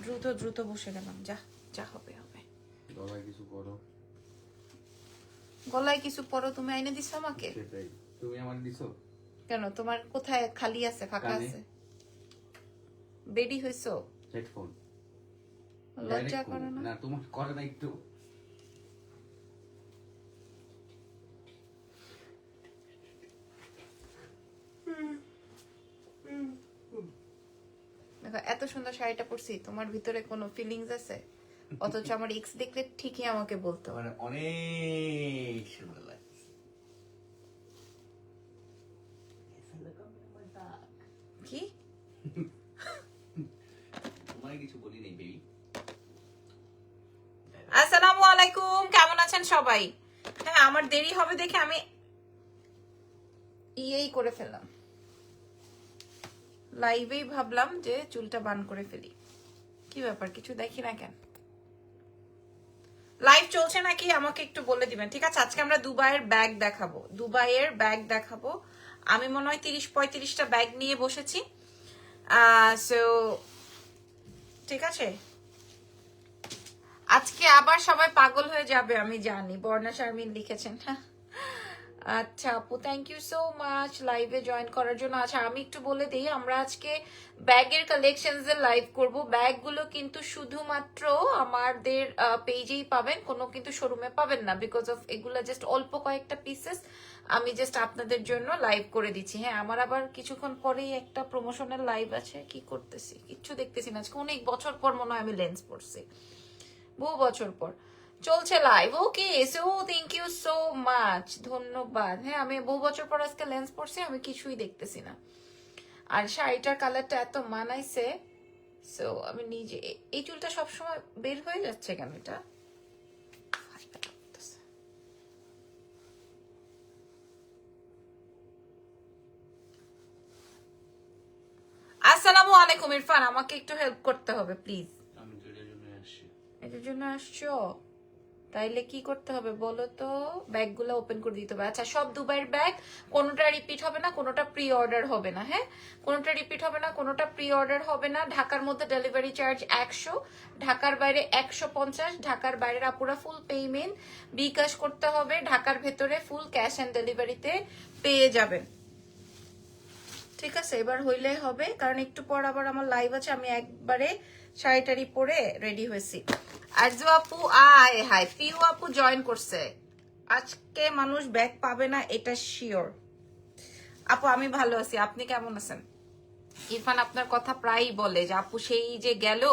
দ্রুত দ্রুত বসে গেলাম। যা যা হবে হবে। গলায় কিছু পরো। গলায় কিছু পরো? তুমি আইনে দিছো আমাকে? সেটাই, তুমি আমার দিছো কেন? তোমার কোথায় খালি আছে, ফাঁকা আছে? বেডি হইছো? হেডফোন লজ্জা করো না? না তোমার করে না একটু? দেখো এত সুন্দর শাড়িটা পরছি, তোমার ভিতরে কোনো ফিলিংস আছে? অথচ আমার এক্স দেখলে ঠিকই আমাকে বলতো মানে অনেক সুন্দর লাগছে। কি তোমায় কিছু বলি নাই বেবি। আসসালামু আলাইকুম, কেমন আছেন সবাই? হ্যাঁ, আমার দেরি হবে দেখে আমি ইয়েই করে ফেললাম, লাইভেই ভাবলাম যে চুলটা বান করে ফেলি। কি ব্যাপার, কিছু দেখি না কেন? লাইভ চলছে নাকি আমাকে একটু বলে দিবেন, ঠিক আছে? আজকে আমরা দুবাইয়ের ব্যাগ দেখাবো, দুবাইয়ের ব্যাগ দেখাবো। আমি মনে হয় 30-35টা ব্যাগ নিয়ে বসেছি। সো ঠিক আছে, আজকে আবার সবাই পাগল হয়ে যাবে আমি জানি। বর্ণা শারমিন লিখেছেন। হ্যাঁ আচ্ছা আপু, থ্যাংক ইউ সো মাচ লাইভে জয়েন করার জন্য। আচ্ছা আমি একটু বলে দিই, আমরা আজকে ব্যাগের কালেকশনস এর লাইভ করব। ব্যাগগুলো কিন্তু শুধুমাত্র আমাদের পেজেই পাবেন, কোনো কিন্তু শোরুমে পাবেন না, বিকজ অফ এগুলা জাস্ট অল্প কয়েকটা পিসেস আমি জাস্ট আপনাদের জন্য লাইভ করে দিচ্ছি। হ্যাঁ, আমার আবার কিছুক্ষণ পরেই একটা প্রমোশনাল লাইভ আছে। কি করতেছি কিচ্ছু দেখতেছি না আজকে, অনেক বছর পর মনে হয় আমি লেন্স পরছি, বহু বছর পর চলছে live. Okay, so thank you so much, ধন্যবাদ। হ্যাঁ, আমি বহু বছর পর আজকে লেন্স পরছি, আমি কিছুই দেখতেছি না। আর শাড়িটার কালারটা এত মানাইছে, সো আমি নিজে এই চুলটা সবসময় বের হয়ে যাচ্ছে কেন? এটা আসসালামু আলাইকুম ইরফান, আমাকে একটু হেল্প করতে হবে প্লিজ। আমি তো এটার জন্য আসছি। এটার জন্য আসছো? তাইলে কি করতে হবে বলো তো? ব্যাগগুলো ওপেন করে দিতে হবে। আচ্ছা, সব দুবাইয়ের ব্যাগ, কোনোটা রিপিট হবে না, কোনোটা প্রি অর্ডার হবে না। হ্যাঁ, কোনোটা রিপিট হবে না, কোনোটা প্রি অর্ডার হবে না। ঢাকার মধ্যে ডেলিভারি চার্জ 100, ঢাকার বাইরে 150। ঢাকার বাইরের আপুরা ফুল পেমেন্ট বিকাশ করতে হবে, ঢাকার ভেতরে ফুল ক্যাশ অ্যান্ড ডেলিভারিতে পেয়ে যাবেন। ঠিক আছে, এবার হইলেই হবে, কারণ একটু পর আবার আমার লাইভ আছে। আমি একবারে শাড়িটারি পরে রেডি হয়েছি। আরজু আপু আয় হাই, পিউ আপু জয়েন করছে। আজকে মানুষ ব্যাগ পাবে না এটা শিওর। আপু আমি ভালো আছি, আপনি কেমন আছেন? ইরফান আপনার কথা প্রায়ই বলে যে আপু সেই যে গেল,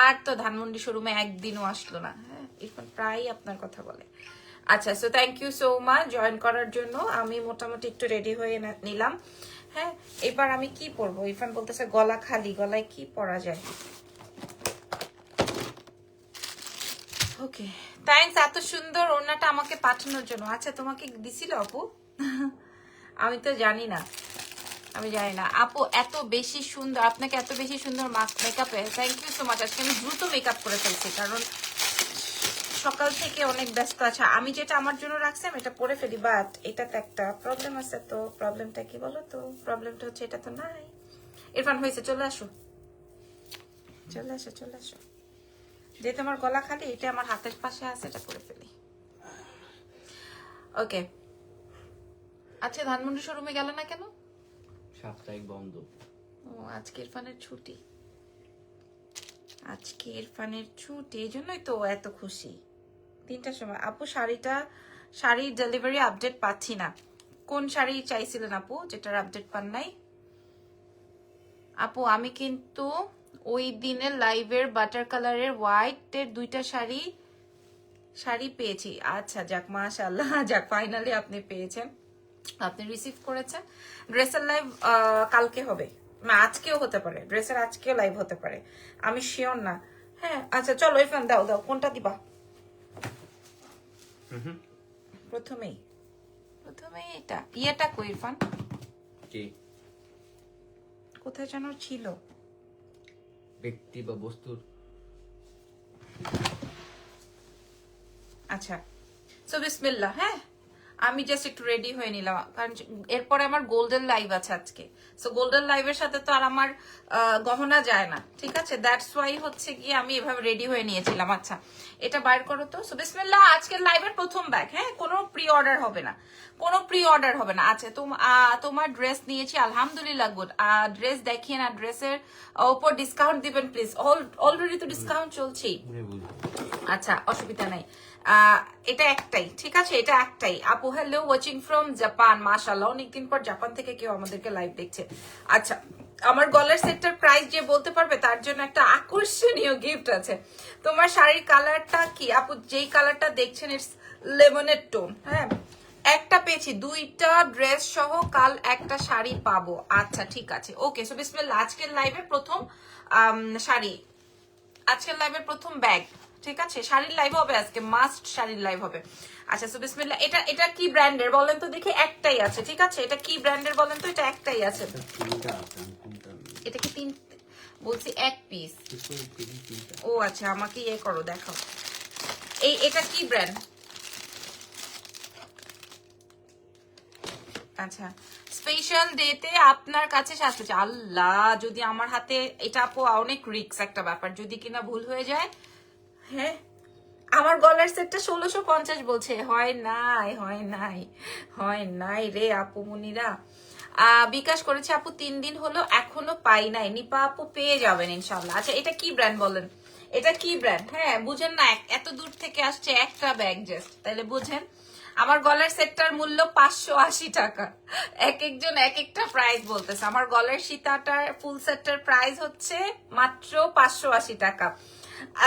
আর তো ধানমন্ডি শোরুমে একদিনও আসলো না। হ্যাঁ, ইরফান প্রায়ই আপনার কথা বলে। আচ্ছা, so thank you so much join করার জন্য। আমি মোটামুটি একটু রেডি হয়ে নিলাম। হ্যাঁ, এবার আমি কি পরবো? ইরফান বলতেছে গলা খালি, গলায় কি পরা যায়? ওকে, থ্যাঙ্কস এত সুন্দর ওড়নাটা আমাকে পাঠানোর জন্য। আচ্ছা, তোমাকে দিছিল আপু? আমি তো জানি না, আমি জানি না। আপু এত বেশি সুন্দর, আপনাকে এত বেশি সুন্দর মেকআপে থ্যাংক ইউ সো মাচ। আজকে আমি দ্রুত মেকআপ করে ফেলছি, কারণ সকাল থেকে অনেক ব্যস্ত আছে। আমি যেটা আমার জন্য রাখছি আমি এটা পরে ফেলি, বাট এটাতে একটা প্রবলেম আছে। তো প্রবলেমটা কি বলো তো? প্রবলেমটা হচ্ছে এটা তো নাই। ইরফান হয়েছে, চলে আসো চলে আসো চলে আসো। যে তোমার গলা খালি, এটা আমার হাতের পাশে আছে, এটা পরে ফেলি। ওকে, আচ্ছা ধানমন্ডি শোরুমে গেল না কেন? সাপ্তাহিক বন্ধ। ও, আজকে ইরফানের ছুটি, আজকে ইরফানের ছুটি, এই জন্যই তো এত খুশি। 3টার সময়। আপু শাড়ির ডেলিভারি আপডেট পাচ্ছি না। কোন শাড়ি চাইছিলেন আপু, যেটার আপডেট পান নাই? আপু আমি কিন্তু ওই দিনের লাইভের বাটার কালারের হোয়াইটের 2টা শাড়ি পেয়েছি। আচ্ছা যাক, মাশাআল্লাহ, যাক ফাইনালি আপনি পেয়েছেন, আপনি রিসিভ করেছেন। ড্রেসের লাইভ কালকে হবে না, আজকেও হতে পারে, ড্রেসের আজকেও লাইভ হতে পারে, আমি শিওর না। হ্যাঁ আচ্ছা চলো ইরফান, দাও দাও, কোনটা দিবা? প্রথমেই এটা ইয়েটা কই ইরফান? কি কোথায় যেন ছিল? ব্যক্তি বা বস্তুর। আচ্ছা, সো বিসমিল্লাহ। হ্যাঁ, আমি জাস্ট একটু রেডি হয়ে নিলাম, কারণ এরপরে আমার গোল্ডেন লাইভ আছে আজকে। সো গোল্ডেন লাইভের সাথে তো আর আমার গহনা যায় না, ঠিক আছে? দ্যাটস ওয়াই হচ্ছে গিয়ে আমি এভাবে রেডি হয়ে নিয়েছিলাম। আচ্ছা, এটা বাইর করো তো। সো বিসমিল্লাহ, আজকের লাইভের প্রথম ব্যাগ, হ্যাঁ? কোনো প্রি অর্ডার হবে না, কোনো প্রি অর্ডার হবে না। আচ্ছা, তোমার ড্রেস নিয়েছি, আলহামদুলিল্লাহ, গুড। ড্রেস দেখিয়ে না, ড্রেসের ওপর ডিসকাউন্ট দিবেন প্লিজ। অলরেডি তো ডিসকাউন্ট চলছেই। আচ্ছা, অসুবিধা নাই। এটা একটাই, ঠিক আছে? এটা একটাই। আপু হ্যালো, ওয়াচিং ফ্রম জাপান, মাশাআল্লাহ, অনেকদিন পর জাপান থেকে কেউ আমাদেরকে লাইভ দেখছে। আচ্ছা, আমার গলার সেটটার প্রাইস যে বলতে পারবে তার জন্য একটা আকর্ষণীয় গিফট আছে। তোমার শাড়ির কালারটা কি আপু? যেই কালারটা দেখছেন ইটস লেমনের টোন, হ্যাঁ? একটা পেয়েছি, দুইটা ড্রেস সহ কাল একটা শাড়ি পাবো। আচ্ছা, ঠিক আছে, ওকে। সো বিসমিল্লাহ, আজকের লাইভের প্রথম শাড়ি, আজকের লাইভের প্রথম ব্যাগ, ঠিক আছে? শাড়ির লাইভ হবে আজকে, মাস্ট শাড়ির লাইভ হবে। আচ্ছা, সো বিসমিল্লাহ, এটা কি ব্র্যান্ডের বলেন তো দেখি? একটাই আছে, ঠিক আছে? এটা কি ব্র্যান্ডের বলেন তো? এটা একটাই আছে। এটা কি তিন? বলছি এক পিস। ও আচ্ছা, আমাকে ইয়ে করো, দেখো। এটা কি ব্র্যান্ড? আচ্ছা, স্পেশাল ডেতে আপনার কাছে সাজতে চাই। আল্লাহ, যদি আমার হাতে এটা আপু অনেক রিস্ক একটা ব্যাপার, যদি কিনা ভুল হয়ে যায়। হ্যাঁ, আমার গলার সেটটা 1650 বলছে। হয় নাই, হয় নাই, হয় নাই রে আপু মুনিরা। বিকাশ করেছে আপু 3 দিন হলো, এখনো পাই নাই। নিপা আপু পেয়ে যাবেন ইনশাল্লাহ। আচ্ছা, এটা কি ব্র্যান্ড বলেন? এটা কি ব্র্যান্ড? হ্যাঁ, বুঝেন না, এত দূর থেকে আসছে একটা ব্যাগ জাস্ট, তাইলে বুঝেন। আমার গলার সেটটার মূল্য 580 টাকা। এক একজন এক একটা প্রাইস বলতেছে। আমার গলার সীতাটার ফুল সেটটার প্রাইস হচ্ছে মাত্র 580 টাকা।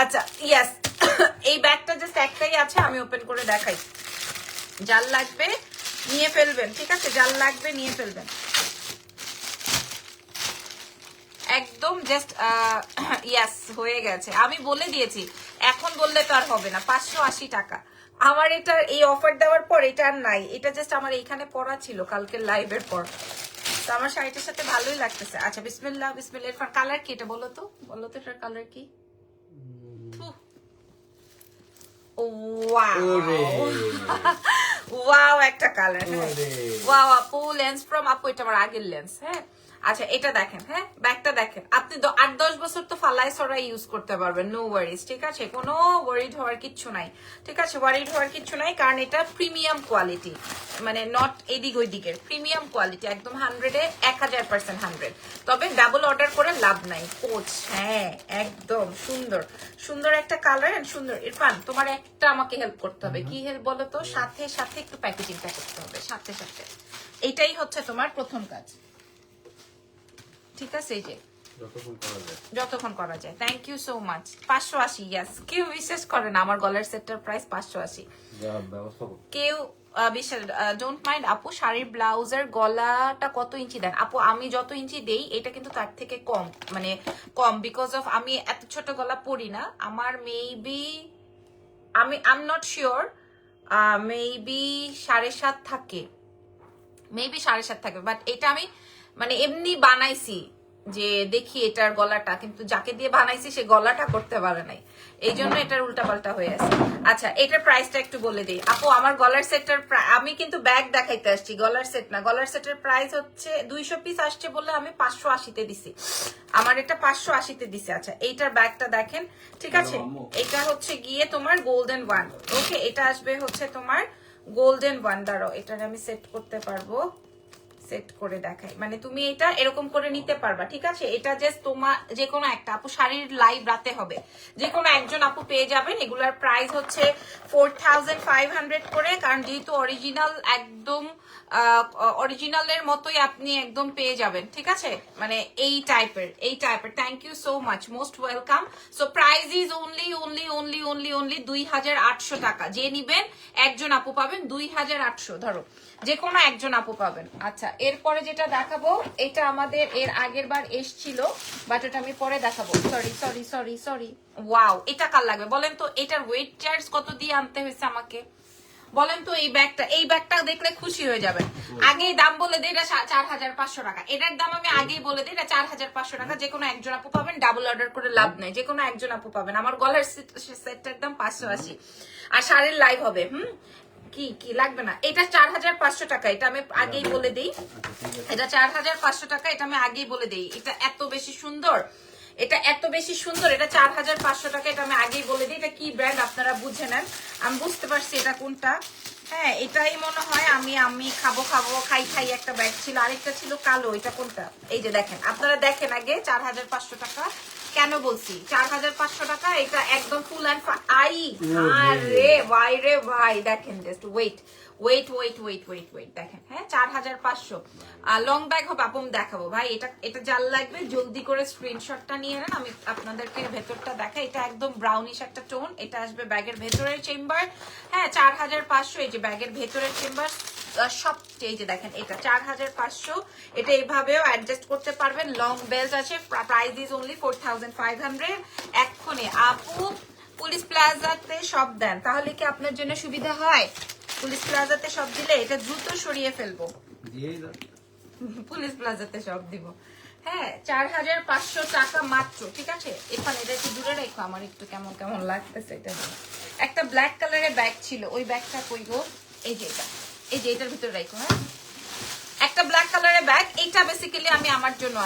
আচ্ছা, ইয়েস, এই ব্যাগটা জাস্ট একটাই আছে, আমি ওপেন করে দেখাই। যার লাগবে নিয়ে ফেলবেন, ঠিক আছে? যার লাগবে নিয়ে ফেলবেন, একদম জাস্ট ইয়াস, হয়ে গেছে। আমি বলে দিয়েছি, এখন বললে তো আর হবে না। 580 টাকা। আমার এটা এই অফার দেওয়ার পর এটা আর নাই, এটা জাস্ট আমার এইখানে পড়া ছিল কালকের লাইভের পর। তো আমার শাড়িটার সাথে ভালোই লাগতেছে। আচ্ছা, বিসমিল্লাহ, বিসমিল্লাহ। এরপর কালার কি? এটা বলো তো, বলো তো এটার কালার কি? ওয়াও, একটা কালার। ওয়াও আপু, লেন্স ফ্রম আপু, এটা আমার আগের লেন্স, হ্যাঁ? আচ্ছা, এটা দেখেন, হ্যাঁ, ব্যাগটা দেখেন। আপনি 8-10 বছর তো ফালাই সরাই ইউজ করতে পারবেন, নো ওয়ারিজ, ঠিক আছে? কোনো ওয়ারিড হওয়ার কিচ্ছু নাই, ঠিক আছে? ওয়ারিড হওয়ার কিচ্ছু নাই, কারণ এটা প্রিমিয়াম কোয়ালিটি, মানে নট এদিক ওইদিকের, প্রিমিয়াম কোয়ালিটি, একদম 100-এ 1000% 100। তবে ডাবল অর্ডার করে লাভ নাই, কোচ, হ্যাঁ, একদম সুন্দর সুন্দর একটা কালার এন্ড সুন্দর। ইরফান, তোমার একটা আমাকে হেল্প করতে হবে। কি হেল্প বলো তো? সাথে সাথে একটু প্যাকেজিংটা করতে হবে, সাথে সাথে। এটাই হচ্ছে তোমার প্রথম কাজ, ঠিক আছে? এই যে যতক্ষণ করা যায়। Thank you so much. 580, yes. কেউ বিশ্বাস করে না আমার গলার সেটটার প্রাইস 580। কেউ বিশ্বাস, ডোন্ট মাইন্ড আপু, শাড়ির ব্লাউজের গলাটা কত ইঞ্চি দেন? আপু, আমি যত ইঞ্চি দেই এটা কিন্তু তার থেকে কম, মানে কম, বিকজ অফ আমি এত ছোট গলা পরি না। আমার maybe, I am not sure, maybe 7.5 থাকে, মেবি 7.5 থাকে। বাট এটা আমি মানে এমনি বানাইছি যে দেখি এটার গলাটা, কিন্তু যাকে দিয়ে বানাইছি সে গলাটা করতে পারে নাই, এই জন্য এটার উল্টাপাল্টা হয়ে আছে। আচ্ছা, এটার প্রাইসটা একটু বলে দিই আপু। আমার গলার সেটটার, আমি কিন্তু ব্যাগ দেখাইতে আসছি, গলার সেট না। গলার সেটের প্রাইস হচ্ছে 200 পিস আসছে বলে আমি 580-তে দিছি। আমার এটা 580-তে দিছি। আচ্ছা, এইটার ব্যাগটা দেখেন, ঠিক আছে? এটা হচ্ছে গিয়ে তোমার গোল্ডেন ওয়ান, ওকে? এটা আসবে হচ্ছে তোমার গোল্ডেন ওয়ান। দাঁড়াও, এটার আমি সেট করতে পারবো, সেট করে দেখাই। মানে তুমি এটা এরকম করে নিতে পারবা, ঠিক আছে? এটা জাস্ট তোমার যে কোনো একটা আপু, শাড়ির লাইভ রাতে হবে, যে কোনো একজন আপু পেয়ে যাবেন। এগুলার প্রাইস হচ্ছে 4500 করে, কারণ যেহেতু অরিজিনাল, একদম অরিজিনালের মতোই আপনি একদম পেয়ে যাবেন, ঠিক আছে? মানে এই টাইপের, এই টাইপের। Thank you so much, most welcome. So price is only 2800 টাকা। যে নিবেন একজন আপু পাবেন 2800, ধরো যে কোনো একজন আপু পাবেন। আচ্ছা, এরপরে যেটা দেখাবো, এটা আমাদের এর আগের বার এসছিল, বাট এটা আমি পরে দেখাবো। Sorry sorry sorry sorry. Wow, এটা কার লাগবে বলেন তো? এটার ওয়েট চার্জ কত দিয়ে আনতে হয়েছে আমাকে বলেন তো? এই ব্যাগটা দেখলে খুশি হয়ে যাবেন। আগেই দাম বলে দিই, এটা 4500 টাকা। এটার দাম আমি আগেই বলে দিই, এটা 4500 টাকা। যে কোনো একজন আপু পাবেন, ডাবল অর্ডার করে লাভ নাই, যে কোনো একজন আপু পাবেন। আমার গলার সেটটার দাম 580, আর শাড়ির লাইভ হবে। কি কি লাগবে না, এটা 4500 টাকা, এটা আমি আগেই বলে দিই, এটা 4500 টাকা, এটা আমি আগেই বলে দিই। এটা এত বেশি সুন্দর, এটা এত বেশি সুন্দর, এটা 4500 টাকা, এটা আমি আগেই বলে দিই। এটা কি ব্র্যান্ড আপনারা বুঝে নেন, আমি বুঝতে পারছি এটা কোনটা। হ্যাঁ এটাই মনে হয়, আমি খাবো খাই একটা ব্যাগ ছিল, আরেকটা ছিল কালো, এটা কোনটা? এই যে দেখেন, আপনারা দেখেন আগে 4500 টাকা কেন বলছি, 4500 টাকা। এটা একদম ফুল অ্যান্ড আরে ভাই রে ভাই, দেখেন জাস্ট ওয়েট দেখেন, হ্যাঁ 4500 লং ব্যাগ হবে। আপু আমি দেখাবো ভাই, এটা জাল লাগবে, জলদি করে স্ক্রিনশটটা নিয়ে নেন, আমি আপনাদেরকে ভেতরটা দেখাই। এটা একদম ব্রাউনিশ একটা টোন, এটা আসবে ব্যাগের ভেতরের চেম্বার। হ্যাঁ 4500, এই যে ব্যাগের ভেতরের চেম্বার সব, এই যে দেখেন এটা 4500। এটা এইভাবেও অ্যাডজাস্ট করতে পারবেন, লং বেল্ট আছে, প্রাইস ইজ অনলি 4500। এক্ষুনি আপু পুলিশ প্লাজাতে সব দেন, তাহলে কি আপনার জন্য সুবিধা হয়? পুলিশ প্লাজাতে সব দিলে এটা দ্রুত সরিয়ে ফেলবো, পুলিশ প্লাজাতে সব দিব। হ্যাঁ 4500 টাকা মাত্র, ঠিক আছে। এখানে এটা একটু দূরে রেখো, আমার একটু কেমন কেমন লাগতেছে এটা। একটা ব্ল্যাক কালারের ব্যাগ ছিল, ওই ব্যাগটা কই গো? এই যে এটা, এই যে এটার ভিতরে রাখো। হ্যাঁ একটা ব্ল্যাক কালারের ব্যাগ, এটা বেসিক্যালি আমি আমার জন্য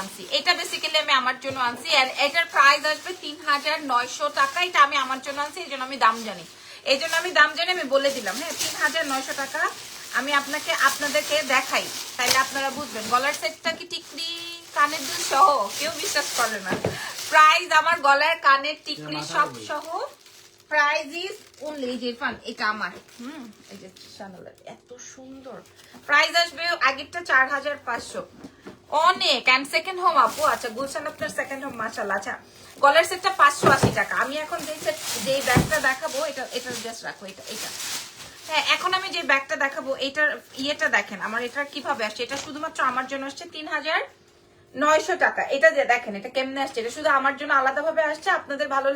আনছি, আর এটার প্রাইস আসবে 3900 টাকা। এটা আমি আমার জন্য আনছি, এই জন্য আমি দাম জানি, আমি বলে দিলাম। হ্যাঁ 3900 টাকা। আমি আপনাদেরকে দেখাই, তাইলে আপনারা বুঝবেন। গলার সেটটা কি টিকলি কানের দুল সহ? কেউ বিশ্বাস করে না। প্রাইস আমার গলার কানের টিকলি সব সহ প্রাইস ইজ অনলি, যে ফান এটা আমার এই যে শানেলের এত সুন্দর, প্রাইস আসবে আগেরটা 4500 অনেক। এন্ড সেকেন্ড হোম আপু, আচ্ছা গুলশান আপনার সেকেন্ড হোম মাশাআল্লাহ। আচ্ছা গলার সেটটা 580 টাকা। আমি এখন যেই ব্যাগটা দেখাবো, এটা জাস্ট রাখো, এটা হ্যাঁ এখন আমি যে ব্যাগটা দেখাবো, এটার ইয়েটা দেখেন আমার, এটা কিভাবে আসছে, এটা শুধুমাত্র আমার জন্য আসছে 3900 টাকা। এটা যে দেখেন এটা কেমনে আসছে, এটা শুধু আমার জন্য আলাদাভাবে আসছে। আপনাদের ভালো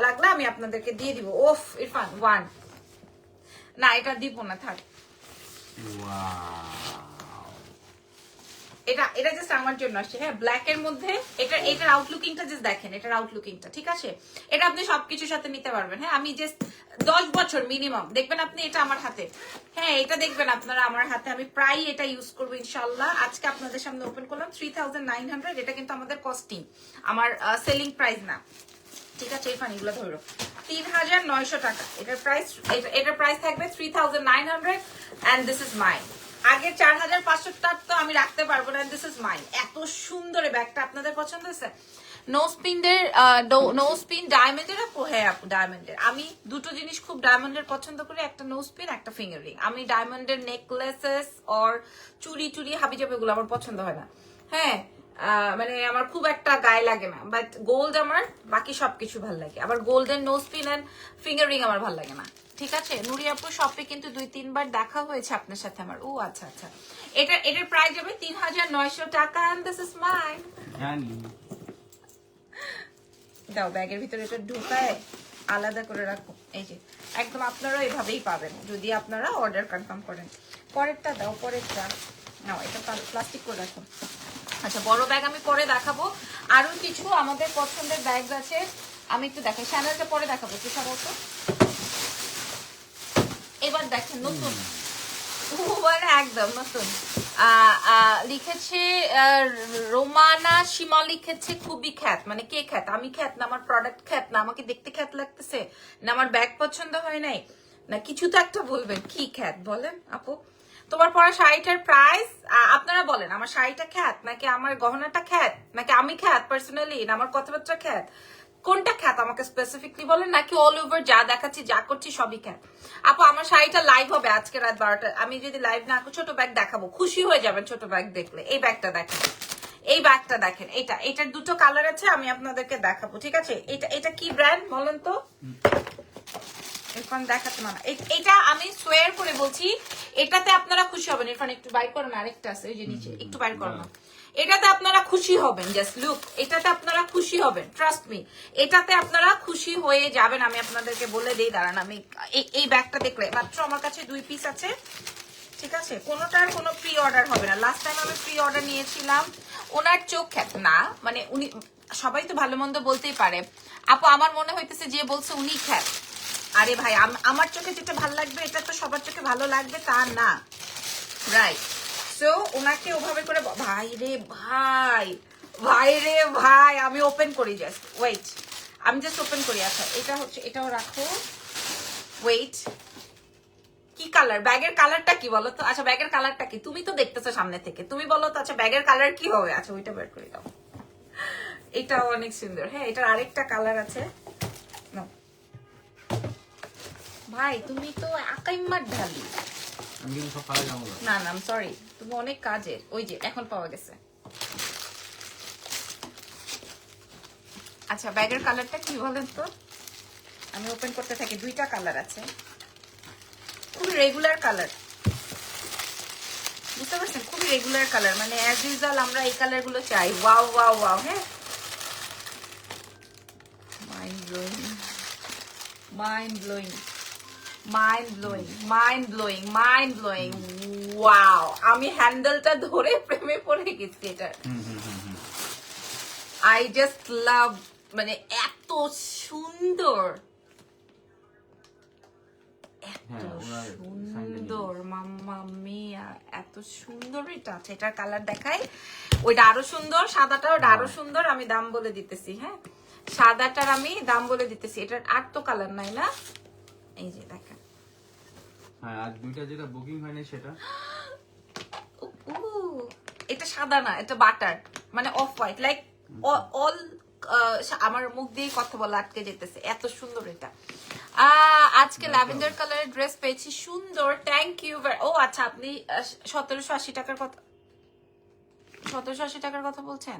লাগলে আমি আপনাদেরকে দিয়ে দিব। ওফ ইরফান ওয়ান না, এটা দিব না, থাক। এটা জাস্ট আমার জন্য আসছে। হ্যাঁ ব্ল্যাক এর মধ্যে, এটার আউটলুকিংটা জাস্ট দেখেন, এটার আউটলুকিংটা ঠিক আছে। এটা আপনি সবকিছুর সাথে নিতে পারবেন। হ্যাঁ আমি জাস্ট 10 বছর মিনিমাম দেখবেন আপনি এটা আমার হাতে। হ্যাঁ এটা দেখবেন আপনারা আমার হাতে, আমি প্রায় এটা ইউজ করবো ইনশাল্লাহ। আজকে আপনাদের সামনে ওপেন করলাম 3900। এটা কিন্তু আমাদের কস্টিং, আমার সেলিং প্রাইস না, ঠিক আছে। এই ফানিগুলো ধরো 3900 টাকা। এটার প্রাইস থাকবে 3900 এন্ড দিস ইজ মাইন। আগে 4500 টাকা তো আমি রাখতে পারবো না, দিস ইজ মাইন। এত সুন্দর এই ব্যাগটা, আপনাদের পছন্দ হয়েছে? নো স্পিন ডায়মন্ডের আপু, হ্যাঁ আপু ডায়মন্ডের। আমি দুটো জিনিস খুব ডায়মন্ডের পছন্দ করি, একটা নো স্পিন, একটা ফিঙ্গার রিং। আমি ডায়মন্ডের নেকলেসেস অর চুরি হাবিজাবি এগুলো আমার পছন্দ হয় না। হ্যাঁ মানে আমার খুব একটা গায়ে লাগে না, বাট গোল্ড আমার বাকি সবকিছু ভাল লাগে। আবার golden nose pin and finger ring আমার ভাল লাগে না, ঠিক আছে। নুরি আপু শপে কিন্তু 2-3 বার দেখা হয়েছে আপনার সাথে আমার। ও আচ্ছা আচ্ছা, এটার প্রাইস হবে 3900 টাকা এন্ড দিস ইজ মাইন। দাও ব্যাগের ভিতরে এটা ঢুকায় আলাদা করে রাখো। এই যে একদম আপনারা এভাবেই পাবেন যদি আপনারা অর্ডার কনফার্ম করেন। পরেরটা দাও, পরেরটা নাও, এটা প্লাস্টিক করে রাখো। আচ্ছা বড় ব্যাগ আমি পরে দেখাবো, আরো কিছু আমাদের পছন্দের ব্যাগ আছে, আমি একটু দেখাই। শ্যানেলটা পরে দেখাবো, একটু সরত। এবার দেখেন নতুন, একদম নতুন লিখেছে রোমানা সীমা, লিখেছে খুবই খ্যাত। মানে কে খ্যাত? আমি খ্যাত না আমার প্রোডাক্ট খ্যাত না আমাকে দেখতে খ্যাত লাগতেছে না আমার ব্যাগ পছন্দ হয় নাই না, কিছু তো একটা বলবেন। কি খ্যাত বলেন আপু? তোমার পরা শাড়িটার প্রাইস আপনারা বলেন, আমার শাড়িটা খ্যাত নাকি আমার গহনাটা খ্যাত, নাকি আমি খ্যাত পার্সোনালি, না আমার কথাবার্তা খ্যাত? কোনটা খ্যাত আমাকে স্পেসিফিকলি বলেন, নাকি অল ওভার যা দেখাচ্ছি যা করছি সবই খ্যাত? আপু আমার শাড়িটা লাইভ হবে আজকে রাত 12টা। আমি যদি লাইভ না আপু ছোট ব্যাগ দেখাবো, খুশি হয়ে যাবেন ছোট ব্যাগ দেখলে। এই ব্যাগটা দেখেন, এই ব্যাগটা দেখেন, এটার দুটো কালার আছে, আমি আপনাদেরকে দেখাবো, ঠিক আছে। এটা কি ব্র্যান্ড বলেন তো? ইরফান দেখাতে না, এটা আমি সোয়ার করে বলছি, এটাতে আপনারা খুশি হবেন। ইরফান একটু বাইর করেন, আরেকটা আছে ওই যে নিচে, একটু বাইর করেন। এটাতে আপনারা খুশি হবেন, জাস্ট লুক, এটাতে আপনারা খুশি হবেন, ট্রাস্ট মি, এটাতে আপনারা খুশি হয়ে যাবেন। আমি আপনাদেরকে বলে দিই, দাঁড়ান, আমি এই ব্যাগটা দেখলে মাত্র আমার কাছে 2 পিস আছে, ঠিক আছে। কোনোটার কোনো প্রি অর্ডার হবে না। লাস্ট টাইম আমি প্রি অর্ডার নিয়েছিলাম, ওনার চোখ খ্যাত না, মানে উনি সবাই তো ভালো মন্দ বলতেই পারে আপু, আমার মনে হইতেছে যে বলছে উনি খ্যাত। আরে ভাই আমার চোখে যেটা ভালো লাগবে এটা তো সবার চোখে ভালো লাগবে তা না, রাইট? সো ওনাকে ওভাবে করে ভাই রে ভাই আমি ওপেন করি, জাস্ট ওয়েট, আমি জাস্ট ওপেন করি। আচ্ছা এটা হচ্ছে, এটাও রাখো, ওয়েট, কি কালার, ব্যাগের কালারটা কি বলো তো? আচ্ছা ব্যাগের কালারটা কি, তুমি তো দেখতেছো সামনে থেকে, তুমি বলো তো। আচ্ছা ব্যাগের কালার কি হবে? আচ্ছা ওইটা বের করে দাও। এটাও অনেক সুন্দর। হ্যাঁ এটার আরেকটা কালার আছে। নাও। ভাই তুমি তো আকাইম্মার ঢালি। আমি কিন্তু সব কালার জানবো না না সরি, তুমি অনেক কাজের। ওই যে এখন পাওয়া গেছে। আচ্ছা ব্যাগের কালারটা কি বলেন তো? আমি ওপেন করতে থাকি। দুইটা কালার আছে, খুবই রেগুলার কালার, বুঝতে পারছেন? খুবই রেগুলার কালার, মানে অ্যাজ ইউজুয়াল আমরা এই কালার গুলো চাই। Wow wow wow. হ্যাঁ mind blowing, mind blowing, mind blowing, mind blowing, mind blowing. Wow, আমি হ্যান্ডেলটা ধরে প্রেমে পড়ে গেছি এটার। আই জাস্ট লাভ, মানে এত সুন্দর, এত সুন্দর, মাম্মা মিয়া, এত সুন্দর এটা। আচ্ছা এটার কালার দেখাই, ওইটা আরো সুন্দর, সাদাটা ওটা আরো সুন্দর। আমি দাম বলে দিতেছি, হ্যাঁ সাদাটার আমি দাম বলে দিতেছি। এটার আর তো কালার নাই না, এই যে দেখেন। হ্যাঁ আর দুইটা যেটা বুকিং হয়নি সেটা এটা সাদা না, এটা বাটার, মানে অফ হোয়াইট, লাইক অল। আমার মুখ দিয়ে কথা বলা আটকে যেতেছে, এত সুন্দর এটা। আজকে ল্যাভেন্ডার কালারের ড্রেস পেয়েছি, সুন্দর, থ্যাংক ইউ। ও আচ্ছা আপনি 1780 টাকার কথা, 1780 টাকার কথা বলছেন?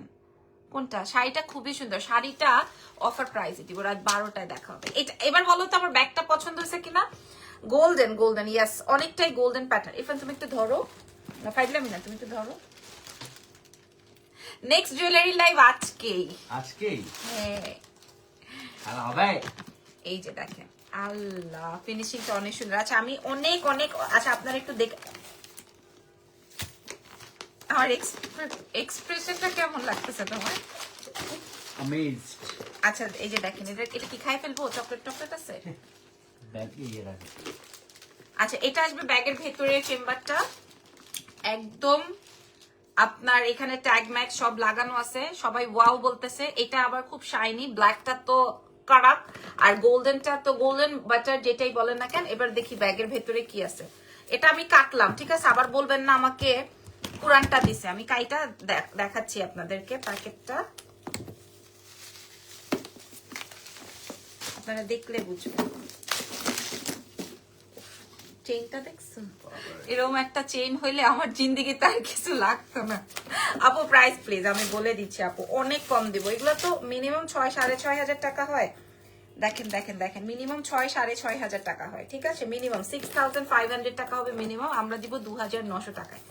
কোনটা? শাড়িটা খুবই সুন্দর, শাড়িটা অফার প্রাইসে দিব, রাত 12টায় দেখা হবে। এটা এবার বলো তো আমার ব্যাগটা পছন্দ হয়েছে কিনা? গোল্ডেন, গোল্ডেন, ইয়েস, অনেকটাই গোল্ডেন প্যাটার্ন। ইরফান তুমি একটু ধরো না, ফাইজলামি না, তুমি একটু ধরো। নেক্সট জুয়েলারি লাইভ আজকেই, হ্যাঁ হবে। এই যে দেখেন, আল্লাহ ফিনিশিংটা অনেক সুন্দর। আচ্ছা আমি অনেক অনেক, আচ্ছা আপনারা একটু দেখ আমার এক্সপ্রেশনটা কেমন লাগতেছে তোমার? অ্যামেজড। আচ্ছা এই যে দেখেন, এটা কি খাই ফেলবো? চকলেট টকলেট আছে? ব্যাগে ইয়ে রাখে। আচ্ছা এটা আসবে ব্যাগের ভেতরে, চেম্বারটা একদম আপনার এখানে ট্যাগ ম্যাগ সব লাগানো আছে, সবাই ওয়াও বলতেছে। এটা আবার খুব শাইনি, ব্ল্যাকটা তো কারাক, আর গোল্ডেনটা তো গোল্ডেন বাটার, যেটাই বলেন না কেন। এবার দেখি ব্যাগের ভেতরে কি আছে। এটা আমি কাটলাম, ঠিক আছে? আবার বলবেন না আমাকে পুরানটা দিছে। আমি কাইটা দেখাচ্ছি আপনাদেরকে প্যাকেটটা, আপনারা দেখলে বুঝবেন। চেইনটা দেখছেন? এরকম একটা চেইন হইলে আমার জিন্দিগিতে আর কিছু লাগতো না। আপু প্রাইস প্লিজ, আমি বলে দিচ্ছি আপু, অনেক কম দিব। এগুলো তো মিনিমাম 6,500 টাকা হয়। দেখেন দেখেন দেখেন, মিনিমাম 6,500 টাকা হয়, ঠিক আছে? মিনিমাম 6,500 টাকা হবে মিনিমাম। আমরা দিব 2,900 টাকায়,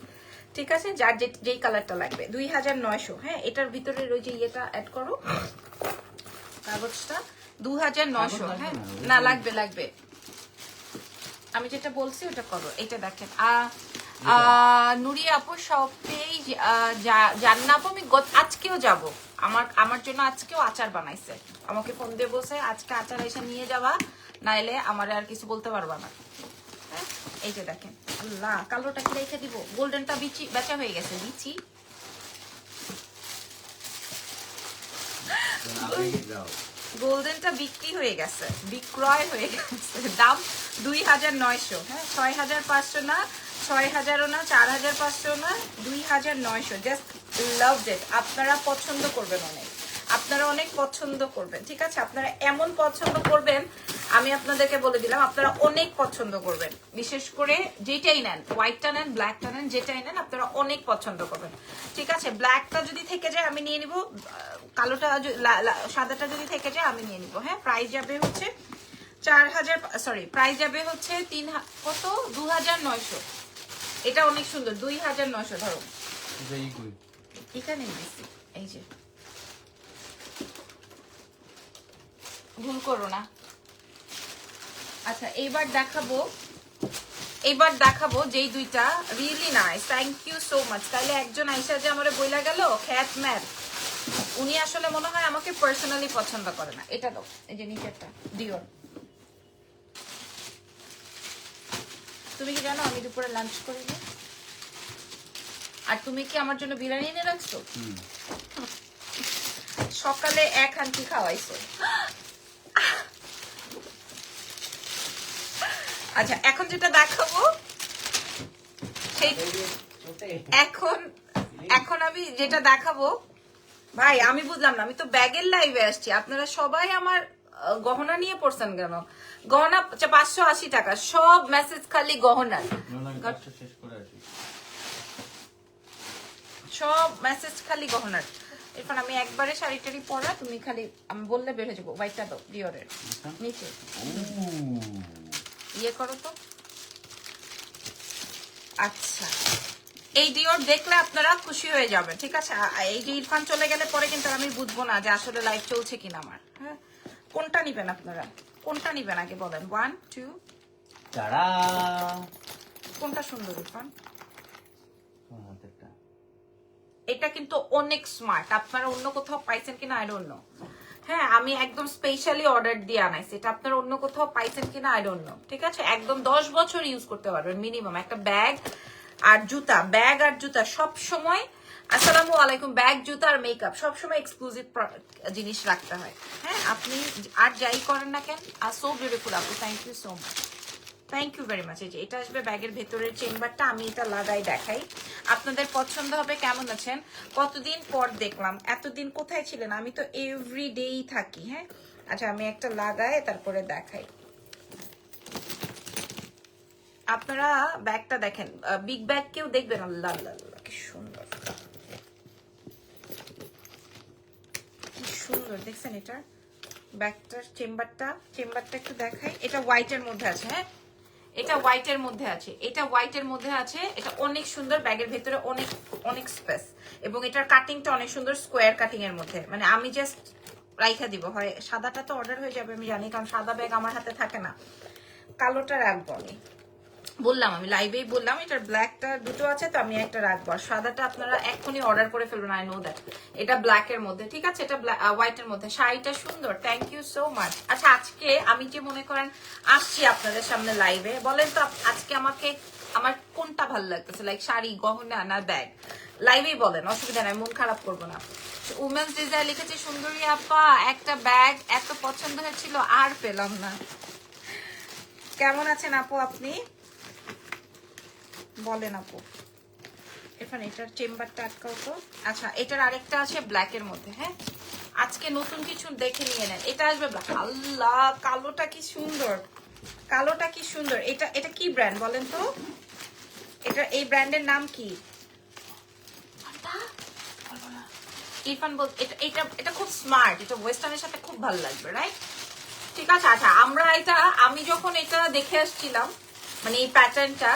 ঠিক আছে? যার যেই কালারটা লাগবে 2,900। হ্যাঁ এটার ভিতরে ওই যে ইয়েটা অ্যাড করো, কাগজটা 2,900। হ্যাঁ না লাগবে লাগবে, আমি যেটা বলছি ওটা করো। এটা দেখেন, নুরি আপু শপেই জান না আপু, আমি আজকেও যাব। আমার জন্য আজকেও আচার বানাইছে, আমাকে ফোন দিয়ে বলছে আজকে আচার এসে নিয়ে যাবা, নাইলে আমার আর কিছু বলতে পারবা না। হ্যাঁ এই যে দেখেন, আল্লাহ কালোটা কি রেখে দিব, গোল্ডেনটা বেচা হয়ে গেছে, বিচি। গোল্ডেনটা বিক্রি হয়ে গেছে, বিক্রয় হয়ে গেছে। দাম 2,900। হ্যাঁ 6,500 না, 6,000ও না, 4,500 না, 2,900। জাস্ট লাভ ইট। আপনারা পছন্দ করবেন অনেক, আপনারা অনেক পছন্দ করবেন, ঠিক আছে? আপনারা এমন পছন্দ করবেন, আমি আপনাদেরকে বলে দিলাম, আপনারা অনেক পছন্দ করবেন। বিশেষ করে যেটাই নেন, হোয়াইটটা নেন, ব্ল্যাকটা নেন, যেটাই নেন আপনারা অনেক পছন্দ করবেন, ঠিক আছে? ব্ল্যাকটা যদি থেকে যায় আমি নিয়ে নিব, কালোটা সাদাটা যদি থেকে যায় আমি নিয়ে নিব। হ্যাঁ প্রাইস যাবে হচ্ছে 4,000, সরি প্রাইস যাবে হচ্ছে 2,900। এটা অনেক সুন্দর, 2,900। ধরো এখানে দিচ্ছি, এই যে ভুল করো না। আচ্ছা এইবার দেখাবো যেই দুইটা really nice, thank you so much. তাইলে একজন আইসা যে আমার বইলা গেল খ্যাত ম্যাথ, উনি আসলে মনে হয় আমাকে পার্সোনালি পছন্দ করে না। এটা দাও, এই যে নিচেরটা ডিওর, তুমি কি জানো আমি দুপুরে লাঞ্চ করিনি? আর তুমি কি আমার জন্য বিরিয়ানি এনে রাখছো? সকালে এক আন্টি খাওয়াইছো। আচ্ছা এখন যেটা দেখাবো সেই এখন আমি যেটা দেখাবো ভাই আমি বুঝলাম না, আমি তো ব্যাগের লাইভে আসছি, আপনারা সবাই আমার গহনা নিয়ে পড়ছেন কেন? গহনা 580 টাকা, সব মেসেজ খালি গহনার, শেষ করে আসি। সব মেসেজ খালি গহনার। এরপর আমি একবারে শাড়ি টাড়ি পরা, তুমি খালি আমি বললে বের হয়ে যাবো। হোয়াইটটা দাও ডিওরের নিচে ইয়ে করো তো। আচ্ছা এই ডিওর দেখলে আপনারা খুশি হয়ে যাবেন, ঠিক আছে? এই যে ইরফান চলে গেলে পরে কিন্তু আমি বুঝবো না যে আসলে লাইভ চলছে কিনা আমার। হ্যাঁ কোনটা নিবেন আপনারা, কোনটা নিবেন আগে বলেন? 1 2 তারা কোনটা সুন্দর ইরফান? হাতেরটা। এটা কিন্তু অনেক স্মার্ট, আপনারা অন্য কোথাও পাইছেন কিনা আই ডোন্ট নো। হ্যাঁ আমি একদম স্পেশালি অর্ডার দিয়ে আনাইছি, এটা আপনারা অন্য কোথাও পাইছেন কিনা আই ডোন্ট নো, ঠিক আছে? একদম 10 বছর ইউজ করতে পারবেন মিনিমাম। একটা ব্যাগ আর জুতা, ব্যাগ আর জুতা সব সময়, আসসালামু আলাইকুম, ব্যাগ জুতা আর মেকআপ সব সময় এক্সক্লুসিভ জিনিস রাখতে হয়। হ্যাঁ আপনি আর যাই করেন না কেন, আর সো বিউটিফুল আপু, thank you so much, thank you very much. এই যে এটা আসবে ব্যাগের ভেতরের চেম্বারটা, আমি এটা লাগাই দেখাই, আপনাদের পছন্দ হবে। কেমন আছেন? কতদিন পর দেখলাম, এতদিন কোথায় ছিলেন? আমি তো এভরিডেই থাকি। হ্যাঁ আচ্ছা আমি একটা লাগাই তারপরে দেখাই। আপনারা ব্যাগটা দেখেন, বিগ ব্যাগ কেউ দেখবেন? আল্লাহ আল্লাহ আল্লাহ কি সুন্দর, কি সুন্দর দেখছেন এটা ব্যাগটার চেম্বারটা একটু দেখাই। এটা হোয়াইটের মধ্যে আছে, হ্যাঁ এটা হোয়াইটের মধ্যে আছে, এটা হোয়াইটের মধ্যে আছে, এটা অনেক সুন্দর, ব্যাগের ভেতরে অনেক অনেক স্পেস, এবং এটার কাটিংটা অনেক সুন্দর স্কোয়ার কাটিং এর মধ্যে। মানে আমি জাস্ট রাইখা দিব, হয় সাদাটা তো অর্ডার হয়ে যাবে আমি জানি, কারণ সাদা ব্যাগ আমার হাতে থাকে না, কালোটা রাখবো আমি। বললাম আমি লাইভেই বললাম এটার ব্ল্যাকটা দুটো আছে, তো আমি একটা রাখবো, আর সাদাটা আপনারা এখনই অর্ডার করে ফেলবেন। আই নো দ্যাট এটা ব্ল্যাক এর মধ্যে, ঠিক আছে? এটা হোয়াইট এর মধ্যে, শাড়িটা সুন্দর, থ্যাংক ইউ সো মাচ। আচ্ছা আজকে আমি যে মনে করেন আসছি আপনাদের সামনে লাইভে, বলেন তো আজকে আমাকে আমার কোনটা ভালো লাগতেছে, লাইক শাড়ি, গহনা না ব্যাগ? লাইভেই বলেন, অসুবিধা নাই, মন খারাপ করবো না। উমেন্স ডিজাইন লিখেছে সুন্দরী আপা, একটা ব্যাগ এত পছন্দ হয়েছিল আর পেলাম না। কেমন আছেন আপু আপনি বলেন আপু? এখানে এটার চেম্বারটা আটকাও তো। আচ্ছা এটার আরেকটা আছে ব্ল্যাক এর মধ্যে। হ্যাঁ আজকে নতুন কিছু দেখে নিয়ে নেন, এটা আসবে ব্ল্যাক। আল্লাহ কালোটা কি সুন্দর, কালোটা কি সুন্দর। এটা এটা কি ব্র্যান্ড বলেন তো? এটা এই ব্র্যান্ডের নাম কি? ইরফান বল, এটা এটা এটা খুব স্মার্ট, এটা ওয়েস্টার্নের সাথে খুব ভালো লাগবে, রাইট? ঠিক আছে। আচ্ছা আমরা এটা, আমি যখন এটা দেখে আসছিলাম মানে এই প্যাটার্নটা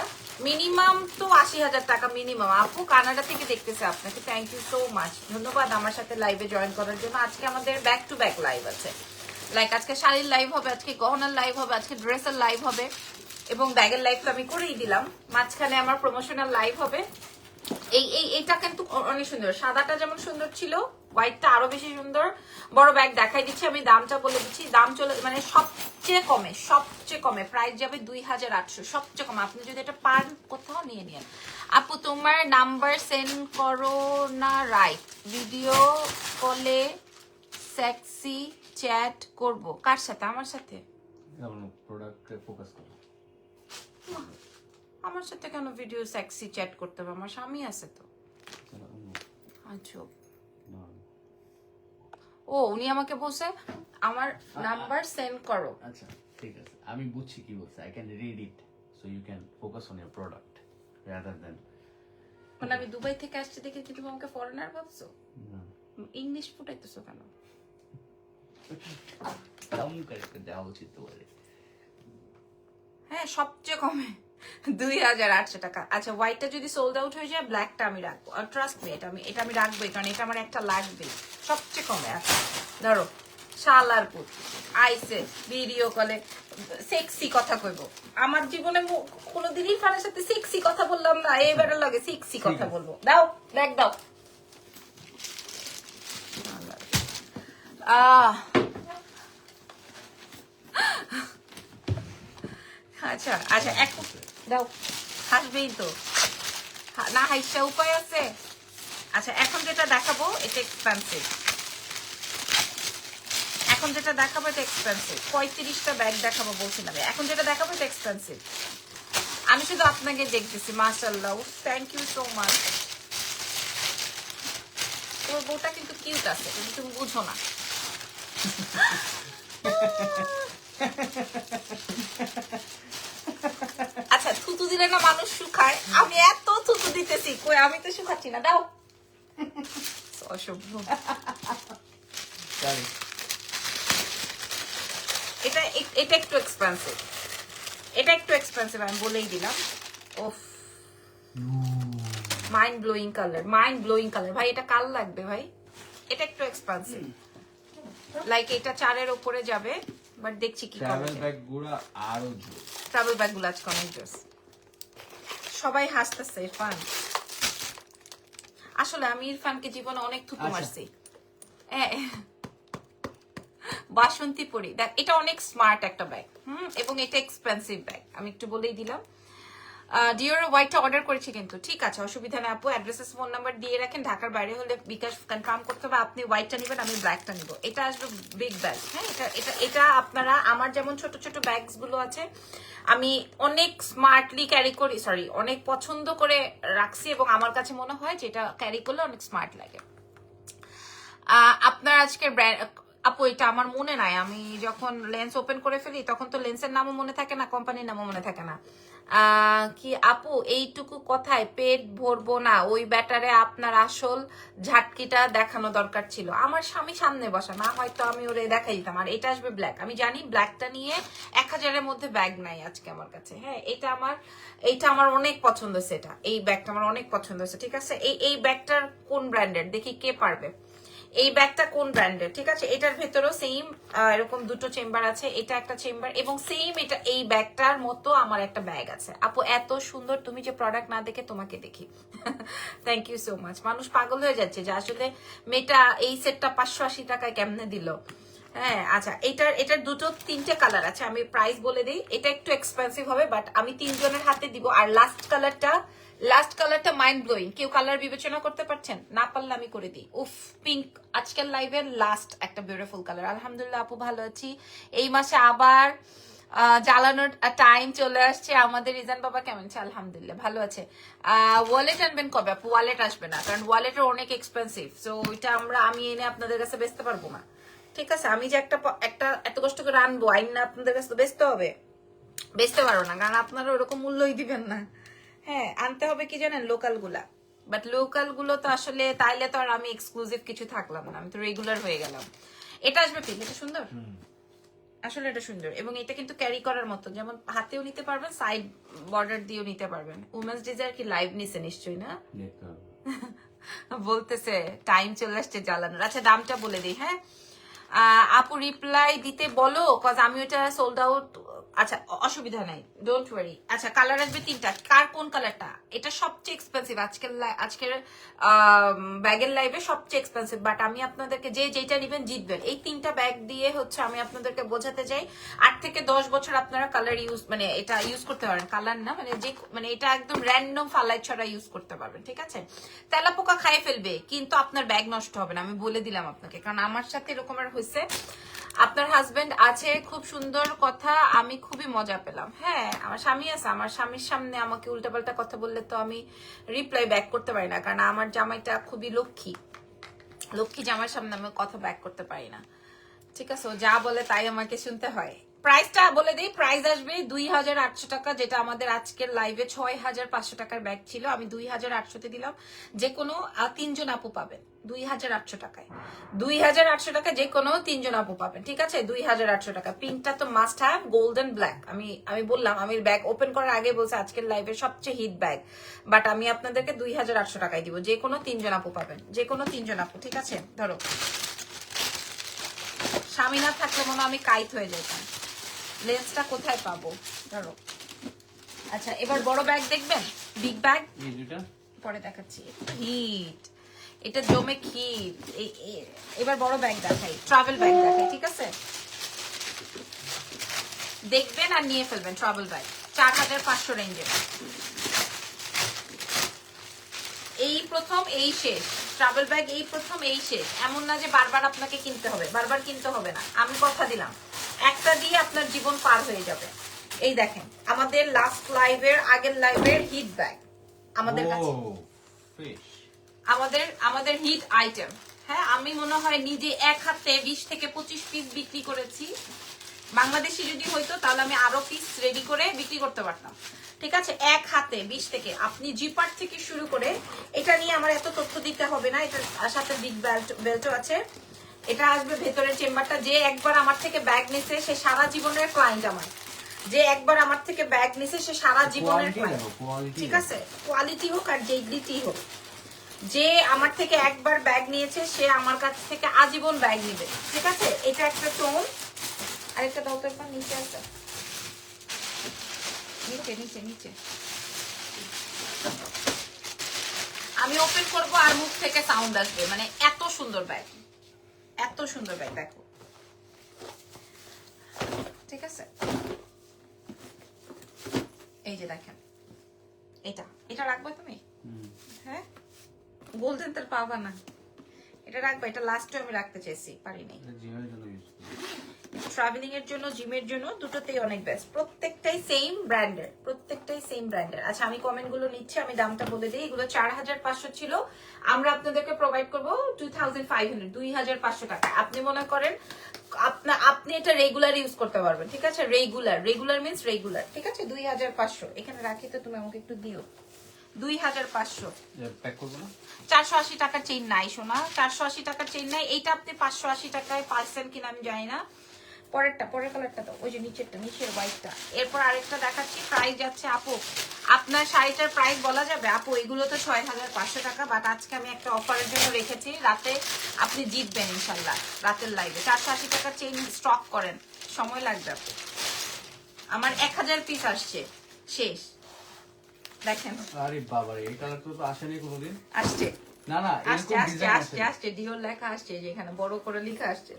মিনিমাম তো 80,000 টাকা মিনিমাম। আপু কানাডা থেকে দেখতেছে আপনাকে, থ্যাংক ইউ সো মাচ, ধন্যবাদ আমার সাথে লাইভে জয়েন করার জন্য। আজকে আমাদের ব্যাক টু ব্যাক লাইভ আছে, লাইক আজকে শাড়ির লাইভ হবে, আজকে গহনার লাইভ হবে, আজকে ড্রেসের লাইভ হবে, এবং ব্যাগের লাইভ তো আমি করেই দিলাম, মাঝখানে আমার প্রমোশনাল লাইভ হবে। এইটা কিন্তু অনেক সুন্দর, সাদাটা যেমন সুন্দর ছিল, হোয়াইটটা আরো বেশি সুন্দর। বড় ব্যাগ দেখাই দিচ্ছি, আমি দামটা বলে দিচ্ছি, দাম চলে মানে সবচেয়ে কমে প্রাইস যাবে 2800, সবচেয়ে কম। আপনি যদি এটা পান কোথাও নিয়ে নিন। আপু তোমার নাম্বার সেন্ড করো না, রাইট? ভিডিও কলে সেক্সি চ্যাট করব, কার সাথে? আমার সাথে? প্রোডাক্টে ফোকাস করো। আমার সাথে কেন ভিডিও সেক্সি চ্যাট করতে হবে? আমার স্বামী আছে তো। আচ্ছা ও উনি আমাকে বলছে আমার নাম্বার সেন্ড করো। আচ্ছা ঠিক আছে, আমি বুঝছি কি বলছে। I can read it so you can focus on your product rather than. মানে আমি দুবাই থেকে আসছি দেখে কি তুমি আমাকে ফরেনার ভাবছো? ইংলিশ ফুটাইতেছো কেন? দাম করে দেওয়া উচিত তোমার। হ্যাঁ সবচেয়ে কমে 2800 টাকা। আচ্ছা হোয়াইটটা যদি সোল্ড আউট হয়ে যায় ব্ল্যাকটা আমি রাখবো, আর ট্রাস্ট মি এটা আমি রাখবোই, কারণ এটা আমার একটা লাগবে সবচেয়ে কমে। আচ্ছা ধরো শালার পুত আইসে ভিডিও কলে সেক্সি কথা কইবো, আমার জীবনে কোনোদিন ইরফানের সাথে সেক্সি কথা বললাম না, এবারে লাগে সেক্সি কথা বলবো। দাও ব্যাগ দাও। আচ্ছা আচ্ছা দাও, হাসবেই তো, না হাসা উপায় আছে। আচ্ছা এখন যেটা দেখাবো এটা এক্সপেন্সিভ, এখন যেটা দেখাবো এটা এক্সপেন্সিভ। 35টা ব্যাগ দেখাবো বলছিলাম, এখন যেটা দেখাবো এটা এক্সপেন্সিভ। আমি শুধু আপনাকে দেখতেছি, মাশাআল্লাহ, থ্যাংক ইউ সো মাচ। তোমার বউটা কিন্তু কিউট আছে, কিন্তু তুমি বুঝো না। আচ্ছা থুতু দিলে না মানুষ শুকায়, আমি এত থুতু দিতেছি, কই আমি তো শুকাচ্ছি না, দাও। অসভ্য। এটা এটা একটু এক্সপেন্সিভ, এটা একটু এক্সপেন্সিভ, আমি বলেই দিলাম। ওফ, mind blowing colour, mind blowing colour ভাই, এটা কাল লাগবে ভাই। এটা একটু এক্সপেন্সিভ, লাইক এটা 4-এর উপরে যাবে, বাট দেখছি কি ট্রাভেল ব্যাগগুলো আরো জোর। ট্রাভেল ব্যাগগুলো আজকে অনেক জোস। সবাই হাসতেছে ইরফান, আসলে আমি ইরফানকে জীবনে অনেক থুতু মারছি। বাসন্তী পরি, দেখ এটা অনেক স্মার্ট একটা ব্যাগ, এবং এটা এক্সপেন্সিভ ব্যাগ, আমি একটু বলেই দিলাম। ডিওর হোয়াইটটা অর্ডার করেছি কিন্তু, ঠিক আছে অসুবিধা নেই আপু, অ্যাড্রেসেস ফোন নাম্বার দিয়ে রাখেন, ঢাকার বাইরে হলে বিকাশ কনফার্ম করতে হবে, আপনি হোয়াইটটা নেবেন, আমি ব্ল্যাকটা নিব। এটা আসবে বিগ ব্যাগ, হ্যাঁ এটা এটা এটা আপনারা, আমার যেমন ছোট ছোট ব্যাগস গুলো আছে আমি অনেক স্মার্টলি ক্যারি করি, সরি অনেক পছন্দ করে রাখছি, এবং আমার কাছে মনে হয় যে এটা ক্যারি করলে অনেক স্মার্ট লাগে। আপনার আজকের ব্র্যান্ড আপু এটা আমার মনে নাই, আমি যখন লেন্স ওপেন করে ফেলি তখন তো লেন্সের নামও মনে থাকে না, কোম্পানির নামও মনে থাকে না। কি আপু এইটুকু কথায় পেট ভরবো না, ওই ব্যাটারে আপনার আসল ঝাটকিটা দেখানো দরকার ছিল। আমার স্বামী সামনে বসা, না হয়তো আমি ওরে দেখাই দিতাম। আর এটা আসবে ব্ল্যাক, আমি জানি ব্ল্যাকটা নিয়ে 1000-এর মধ্যে ব্যাগ নাই আজকে আমার কাছে। হ্যাঁ এইটা আমার অনেক পছন্দ হয়েছে, এটা এই ব্যাগটা আমার অনেক পছন্দ হয়েছে। ঠিক আছে, এই ব্যাগটার কোন ব্র্যান্ডের দেখি কে পারবে, এই ব্যাগটা কোন ব্র্যান্ডের। ঠিক আছে, এটার ভেতরেও সেম এরকম দুটো চেম্বার আছে, এটা একটা চেম্বার, এবং সেম এটা এই ব্যাগটার মতো আমার একটা ব্যাগ আছে। আপু এত সুন্দর, তুমি যে প্রোডাক্ট না দেখে তোমাকে দেখি। Thank you so much. মানুষ পাগল হয়ে যাচ্ছে যে আসলে মেয়েটা এই সেটটা 580 টাকায় কেমনে দিল। হ্যাঁ আচ্ছা, এটার 3টে কালার আছে, আমি প্রাইস বলে দিই। এটা একটু এক্সপেন্সিভ হবে, বাট আমি 3 জনের হাতে দিব। আর লাস্ট কালারটা মাইন্ড ব্লোয়িং। কেউ কালার বিবেচনা করতে পারছেন? না পারলে আমি করে দিই। উফ, পিঙ্ক আজকের লাইভের লাস্ট একটা বিউটিফুল কালার। আলহামদুলিল্লাহ আপু ভালো আছি। এই মাসে আবার জ্বালানোর টাইম চলে আসছে আমাদের। রিজান বাবা কেমন আছে? আলহামদুলিল্লাহ ভালো আছে। ওয়ালেট আনবেন কবে আপু? ওয়ালেট আসবে না, কারণ ওয়ালেটের অনেক এক্সপেন্সিভ, সো ওইটা আমি এনে আপনাদের কাছে বেচতে পারবো না। ঠিক আছে, আমি যে একটা এত কষ্ট করে আনবো, আইন না আপনাদের কাছে বেচতে হবে, বেচতে পারবো না, কারণ আপনারা ওরকম মূল্যই দিবেন না। হ্যাঁ আনতে হবে কি জানেন, লোকাল গুলা। বাট লোকাল গুলো তো আসলে তাইলে তো আর আমি এক্সক্লুসিভ কিছু থাকলাম না, আমি তো রেগুলার হয়ে গেলাম। এটা আসবে পিঙ্ক, এটা সুন্দর, আসলে এটা সুন্দর, এবং এটা কিন্তু ক্যারি করার মতো, যেমন হাতেও নিতে পারবেন, সাইড বর্ডার দিয়েও নিতে পারবেন। উমেন্স ডিজায়ার কি লাইভ নিছে নিশ্চয়ই না? বলতেছে টাইম চলে আসছে জ্বালানোর। আচ্ছা দামটা বলে দিই। হ্যাঁ আপু রিপ্লাই দিতে বলো, কজ আমি ওটা সোল্ড আউট। আচ্ছা অসুবিধা নাই, ডোন্ট ওয়ারি। আচ্ছা কালার আসবে 3টা, কার কোন কালারটা? এটা সবচেয়ে এক্সপেন্সিভ আজকের ব্যাগের লাইভে সবচেয়ে এক্সপেন্সিভ, বাট আমি আপনাদেরকে যেটা নেবেন জিতবেন। এই 3টা ব্যাগ দিয়ে হচ্ছে আমি আপনাদেরকে বোঝাতে চাই 8 থেকে 10 বছর আপনারা কালার এটা ইউজ করতে পারেন। কালার না মানে এটা একদম র্যান্ডম ফালাই ছড়া ইউজ করতে পারবেন। ঠিক আছে, তেলাপোকা খাইয়ে ফেলবে কিন্তু আপনার ব্যাগ নষ্ট হবে না, আমি বলে দিলাম আপনাকে, কারণ আমার সাথে এরকম আর হয়েছে। আপনার হাজবেন্ড আছে, খুব সুন্দর কথা, আমি খুবই মজা পেলাম। হ্যাঁ আমার স্বামী আছে, আমার স্বামীর সামনে আমাকে উল্টাপাল্টা কথা বললে তো আমি রিপ্লাই ব্যাক করতে পারি না, কারণ আমার জামাইটা খুবই লক্ষ্মী জামাইয়ের সামনে আমি কথা ব্যাক করতে পারি না। ঠিক আছে, ও যা বলে তাই আমাকে শুনতে হয়। প্রাইসটা বলে দিই, প্রাইস আসবে 2800 টাকা, যেটা আমাদের আজকের লাইভে 6500 টাকার ব্যাগ ছিল, আমি 2800-তে দিলাম। যে কোনো 3 জন আপু পাবেন 2800 টাকায়, 2800 টাকা যে কোনো 3 জন আপু পাবেন। ঠিক আছে, 2800 টাকা। পিঙ্কটা তো মাস্ট হ্যাভ, গোল্ডেন ব্ল্যাক। আমি বললাম, আমি ব্যাগ ওপেন করার আগে বলছি আজকের লাইভের সবচেয়ে হিট ব্যাগ, বাট আমি আপনাদেরকে 2800 টাকায় দিব। যে কোনো 3 জন আপু পাবেন, যে কোনো 3 জন আপু। ঠিক আছে, ধরো স্বামী না থাকলে মনে আমি কাইট হয়ে যেতাম। লেন্সটা কোথায় পাবো ধরো। আচ্ছা এবার বড় ব্যাগ দেখবেন, বিগ ব্যাগ পরে দেখাচ্ছি। হিট এটা জমে ক্ষীর। এবার বড় ব্যাগ দেখাই, ট্রাভেল ব্যাগ দেখাই। ঠিক আছে, দেখবেন আর নিয়ে ফেলবেন ট্রাভেল ব্যাগ। 4500 রেঞ্জে। এই প্রথম এই শেষ, ট্রাভেল ব্যাগ এই প্রথম এই শেষ, এমন না যে বারবার আপনাকে কিনতে হবে, বারবার কিনতে হবে না, আমি কথা দিলাম একটা দিয়ে আপনার জীবন পার হয়ে যাবে। এই দেখেন আমাদের লাস্ট লাইভের আগের লাইভের হিট ব্যাগ আমাদের কাছে, আমাদের হিট আইটেম। হ্যাঁ, আমি মনে হয় নিজে এক হাতে 20 থেকে 25 পিস বিক্রি করেছি। বাংলাদেশি যদি হইতো তাহলে আমি আরো পিস রেডি করে বিক্রি করতে পারতাম। ঠিক আছে, এক হাতে 20 থেকে, আপনি জিপার থেকে শুরু করে, এটা নিয়ে আমার এত তথ্য দিতে হবে না, এটার সাথে বিগ বেল্টও আছে। এটা আসবে ভেতরের চেম্বারটা। যে একবার আমার থেকে ব্যাগ নিছে সে সারা জীবনের ক্লায়েন্ট আমার, যে একবার আমার থেকে ব্যাগ নিছে সে সারা জীবনের ক্লায়েন্ট। ঠিক আছে, কোয়ালিটি হোক আর যেইটি হোক, যে আমার থেকে একবার ব্যাগ নিয়েছে সে আমার কাছ থেকে আজীবন ব্যাগ নিবে। ঠিক আছে, এটা একটা টোন। আরেকটা দাও তো, একবার নিচে আছে, নিচে নিচে নিচে। আমি ওপেন করব আর মুখ থেকে সাউন্ড আসবে, মানে এত সুন্দর ব্যাগ, এত সুন্দর ব্যাগ দেখো। ঠিক আছে, এই যে দেখেন, এটা এটা রাখবে তুমি? হ্যাঁ, গোল্ডেন তার পাবা না, এটা রাখবে। এটা লাস্টে আমি রাখতে চাইছি, পারিনি। ট্রাভেলিং এর জন্য, জিমের জন্য, দুটোতেই অনেক বেস্ট। প্রত্যেকটাই সেম ব্র্যান্ডের, প্রত্যেকটাই সেম ব্র্যান্ডের। আচ্ছা, আমি কমেন্ট গুলো নিচ্ছি, আমি দামটা বলে দিই। এগুলো 4500 ছিল, আমরা আপনাদেরকে প্রোভাইড করবো 2500, 2500 টাকা। আপনি মনে করেন আপনি এটা রেগুলার ইউজ করতে পারবেন। ঠিক আছে, রেগুলার মিন্স রেগুলার। ঠিক আছে, 2500। এখানে রাখি তো, তুমি আমাকে একটু দিও। 2500 প্যাক করব না। 480 টাকার চেইন নাই সোনা, 480 টাকার চেইন নাই। এইটা আপনি 580 টাকায় পাচ্ছেন কিনা আমি জানি না। পরের কালারটা তো ওই যে নিচেরটা, নিচের হোয়াইটটা। এরপর আরেকটা দেখাচ্ছি, প্রাইস যাচ্ছে আপু, আপনার শাড়িটার প্রাইস বলা যাবে আপু? এগুলো তো 6500 টাকা, বাট আজকে আমি একটা অফারের জন্য রেখেছি, রাতে আপনি জিতবেন ইনশাল্লাহ রাতের লাইভে। 480 টাকার চেইন স্টক করেন, সময় লাগবে আপু। আমার 1000 পিস আসছে, শেষ। দেখেন, আরে বাবা রে, এই কালার তো আসেনি কোনোদিন। আসছে না না, আসছে আসছে আসছে আসছে, ডিওর লেখা আসছে, যেখানে বড় করে লেখা আসছে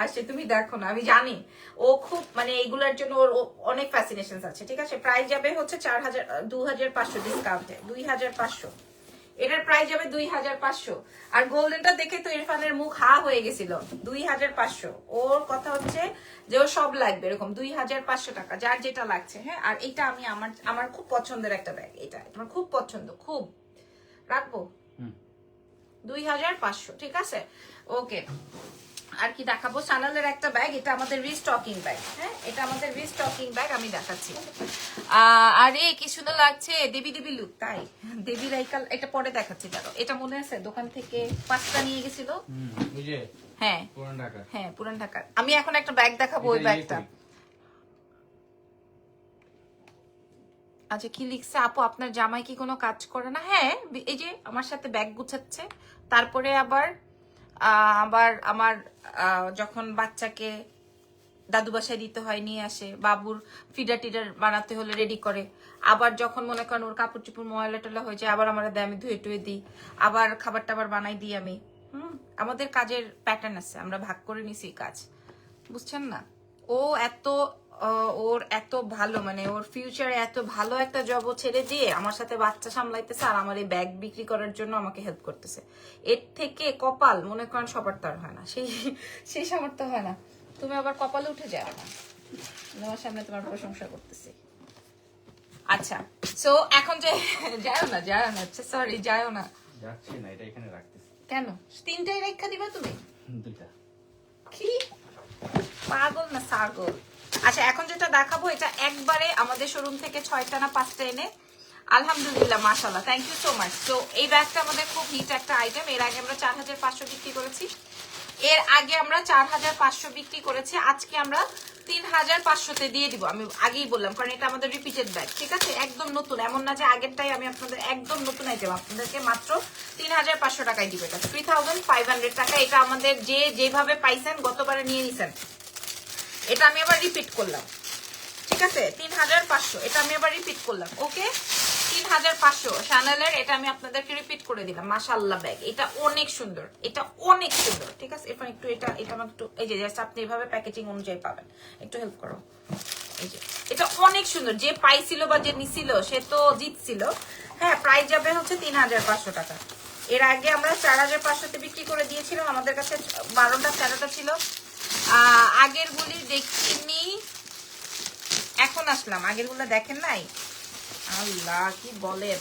আসছে। তুমি দেখো না, আমি জানি ও খুব, মানে এইগুলার জন্য ওর অনেক ফ্যাসিনেশন আছে। ঠিক আছে, প্রাইস যাবে হচ্ছে 2500 ডিসকাউন্টে, 2500। এটার প্রাইস যাবে 2500। আর গোল্ডেনটা দেখে তো ইরফানের মুখ হা হয়ে গেছিল। 2500, ওর কথা হচ্ছে যে ও সব লাগবে এরকম। 2500 টাকা, যার যেটা লাগছে। হ্যাঁ, আর এটা আমি আমার খুব পছন্দের একটা ব্যাগ, এটা আমার খুব পছন্দ, খুব রাখবো 2500। ঠিক আছে, ওকে। আর কি দেখাবো, চ্যানেলের একটা ব্যাগ, এটা আমাদের রিস্টকিং ব্যাগ। হ্যাঁ, এটা আমাদের রিস্টকিং ব্যাগ, আমি দেখাচ্ছি। আরে কি সুন্দর লাগছে, দেবী দেবী লুক। তাই দেবী রাইকাল, এটা পরে দেখাচ্ছি। দাঁড়ো, এটা মনে আছে দোকান থেকে 5টা নিয়ে গেছিল। হ্যাঁ পুরান ঢাকা, হ্যাঁ পুরান ঢাকা। আমি এখন একটা ব্যাগ দেখাবো, ওই ব্যাগটা। আচ্ছা, কি লিখছে আপু, আপনার জামাই কি কোনো কাজ করে না? হ্যাঁ, এই যে আমার সাথে ব্যাগ গুছাচ্ছে, তারপরে আবার আমার যখন বাচ্চাকে দাদু বাসায় দিতে হয় নিয়ে আসে, বাবুর ফিডার টিডার বানাতে হলে রেডি করে, আবার যখন মনে করেন ওর কাপড় চুপড় ময়লা টলা হয়ে যায় আবার আমার দেয়, আমি ধুয়ে টুয়ে দিই, আবার খাবার টাবার বানাই দিই আমি। আমাদের কাজের প্যাটার্ন আছে, আমরা ভাগ করে নিছি কাজ, বুঝছেন না? ও এত ওর এত ভালো, মানে ওর ফিউচারে এত ভালো একটা জব ছেড়ে দিয়ে আমার সাথে বাচ্চা সামলাইতেছে, আর আমার এই ব্যাগ বিক্রি করার জন্য আমাকে হেল্প করতেছে। এর থেকে কপাল মনে করেন সবার তার হয় না, সেই সামর্থ্য হয় না। তুমি আবার কপালে উঠে যাও না, তোমার সামনে তোমার প্রশংসা করতেছি। আচ্ছা, সো এখন যে যাও না আচ্ছা সরি, যাও না, যাচ্ছি না, এটা এখানে রাখতেছি। কেন? 3টাই রেখা দিবা তুমি? 2টা। কি পাগল না ছাগল? আচ্ছা, এখন যেটা দেখাবো এটা একবারে আমাদের শোরুম থেকে 6টা না 5টা এনে, আলহামদুলিল্লাহ মাশাআল্লাহ, থ্যাংক ইউ সো মাচ। তো এই ব্যাগটা আমাদের খুব হিট একটা আইটেম। এর আগে আমরা 4500 বিক্রি করেছি, আজকে আমরা 3500-তে দিয়ে দিব। আমি আগেই বললাম, কারণ এটা আমাদের রিপিটেড ব্যাগ। ঠিক আছে, একদম নতুন, এমন না যে আগেরটাই। আমি আপনাদের একদম নতুন আইটেম আপনাদেরকে মাত্র 3500 টাকায় দিব। এটা 3500 টাকা। এটা আমাদের যেভাবে পাইছেন গতবারে নিয়ে নিছেন, এটা আমি আবার রিপিট করলাম। ঠিক আছে, 3500, এটা আমি আবার রিপিট করলাম। ওকে, 3500 শ্যানেলের, এটা আমি আপনাদেরকে রিপিট করে দিলাম। মাশাআল্লাহ ব্যাগ, এটা অনেক সুন্দর, এটা অনেক সুন্দর। ঠিক আছে, এখন একটু এটা আমার একটু, এই যে জাস্ট আপনি এভাবে প্যাকেজিং অনুযায়ী পাবেন, একটু হেল্প করো। এই যে এটা অনেক সুন্দর, যে পাইছিল বা যে নিছিল সে তো জিতছিল। হ্যাঁ, প্রাইস যাবে হচ্ছে 3500 টাকা। এর আগে আমরা 4500-তে বিক্রি করে দিয়েছিলাম, আমাদের কাছে 12টা 13টা ছিল। আগের গুলি দেখিনি, এখন আসলাম, আগের গুলো দেখেন নাই। আল্লাহ কি বলেন,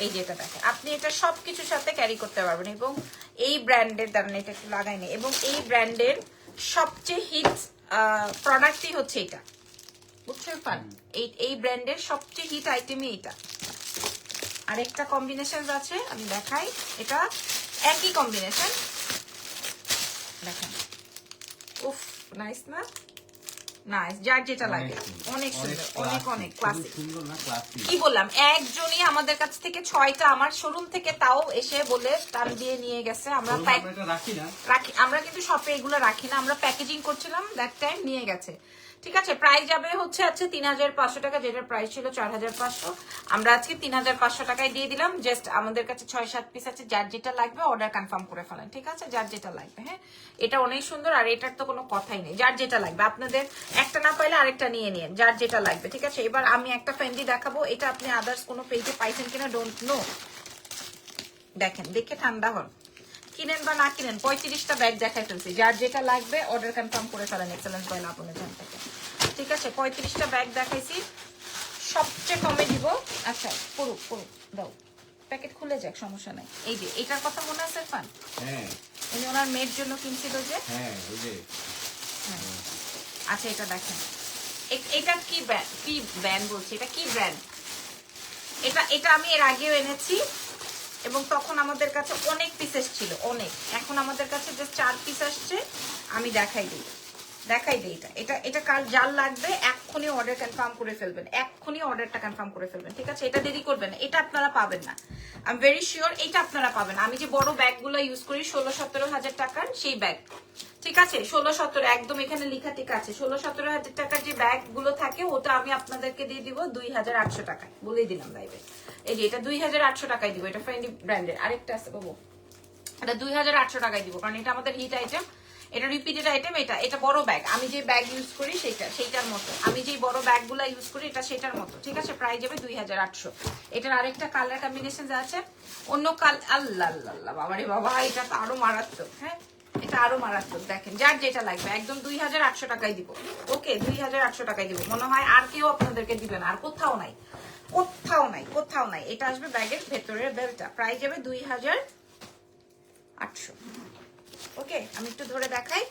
এই যে এটা দেখেন, আপনি এটা সবকিছুর সাথে ক্যারি করতে পারবেন। এবং এই ব্র্যান্ডের দাঁড়ান, এটা একটু লাগাই নেই, এবং এই ব্র্যান্ডের সবচেয়ে হিট প্রোডাক্টই হচ্ছে এটা, বুঝছো পান? এই ব্র্যান্ডের সবচেয়ে হিট আইটেমই এটা। আরেকটা কম্বিনেশন আছে, আমি দেখাই, এটা একই কম্বিনেশন, দেখেন। উফ, নাইস না? নাইস, যার যেটা লাগে, অনেক সুন্দর, অনেক অনেক ক্লাসিক। কি বললাম, একজনই আমাদের কাছ থেকে 6টা আমার শোরুম থেকে তাও এসে বলে টান দিয়ে নিয়ে গেছে। আমরা রাখি, আমরা কিন্তু শপে এগুলো রাখি না, আমরা প্যাকেজিং করছিলাম দ্যাট টাইম, নিয়ে গেছে। ঠিক আছে, প্রাইস যাবে হচ্ছে আজকে 3500 টাকা, যেটার প্রাইস ছিল 4500, আমরা আজকে 3500 টাকায় দিয়ে দিলাম। জাস্ট আমাদের কাছে 6-7 পিস আছে, যার যেটা লাগবে অর্ডার কনফার্ম করে ফেলেন, ঠিক আছে? যার যেটা লাগবে। হ্যাঁ, এটা অনেক সুন্দর, আর এটার তো কোনো কথাই নেই। যার যেটা লাগবে, আপনাদের একটা না পাইলে আরেকটা নিয়ে নিন, যার যেটা লাগবে, ঠিক আছে? এবার আমি একটা ফেন্ডি দেখাবো, এটা আপনি আদার্স কোনো পেজে পাইছেন কিনা ডোন্ট নো, দেখেন, দেখে ঠান্ডা হন, কিনেন বা না কিনেন। 35টা ব্যাগ দেখাই ফেলছি, যার যেটা লাগবে অর্ডার কনফার্ম করে ফেলেন এক্সেলেন্স বাই লাবণীর জান থেকে, ঠিক আছে? 35টা ব্যাগ দেখাইছি, সবচেয়ে কমে দিব। আচ্ছা, পড়ুক পড়ুক, দাও, প্যাকেট খুলে যাক, সমস্যা নাই। এই যে এটার কথা মনে আছে ফান? হ্যাঁ, উনি ওনার মেয়ের জন্য কিনছিল যে। হ্যাঁ, ওই যে। আচ্ছা, এটা দেখেন, এটা কি ব্র্যান্ড, কি ব্র্যান্ড বলছি, এটা কি ব্র্যান্ড? এটা আমি এর আগেও এনেছি, এবং তখন আমাদের কাছে অনেক পিসেস ছিল, অনেক। এখন আমাদের কাছে জাস্ট 4 পিস আসছে, আমি দেখাই দিই এটা কাল যার লাগবে এক্ষুনি অর্ডার কনফার্ম করে ফেলবেন, এক্ষুনি অর্ডারটা কনফার্ম করে ফেলবেন, ঠিক আছে? এটা দেরি করবেন না, এটা আপনারা পাবেন না, আই এম ভেরি শিওর এটা আপনারা পাবেন। আমি যে বড় ব্যাগগুলো ইউজ করি 16-17 হাজার টাকার সেই ব্যাগ, ঠিক আছে? 16-17 একদম এখানে লেখা ঠিক আছে, 16-17 হাজার টাকার যে ব্যাগগুলো থাকে ওটা আমি আপনাদেরকে দিয়ে দিব 2800 টাকায়, বলে দিলাম লাইভে। এই যে এটা 2800 টাকায় দিব, এটা ফ্রেন্ডলি ব্র্যান্ডের। আরেকটা আছে বাবু, এটা 2800 টাকায় দিব, কারণ এটা আমাদের হিট আইটেম, এটা রিপিটেড আইটেম। এটা বড় ব্যাগ, আমি যে ব্যাগ ইউজ করি সেইটার মতো, আমি যে বড় ব্যাগগুলো ইউজ করি এটা সেটার মতো, ঠিক আছে? প্রাইস যাবে 2800। এটার আরেকটা কালার কম্বিনেশন আছে, অন্য আল্লাহ আল্লাহ বাবারে বাবা, এটা তো আরো মারাত্মক। হ্যাঁ, এটা আরো মারাত্মক, দেখেন, যার যেটা লাগবে একদম 2800 টাকায় দিব। ওকে, 2800 টাকায় দিব, মনে হয় আর কেউ আপনাদেরকে দিবে না, আর কোথাও নাই, কোথাও নাই, কোথাও নাই। এটা আসবে ব্যাগের ভেতরের বেলটা, প্রাইস যাবে 2800। ওকে, আমি একটু ধরে দেখাই,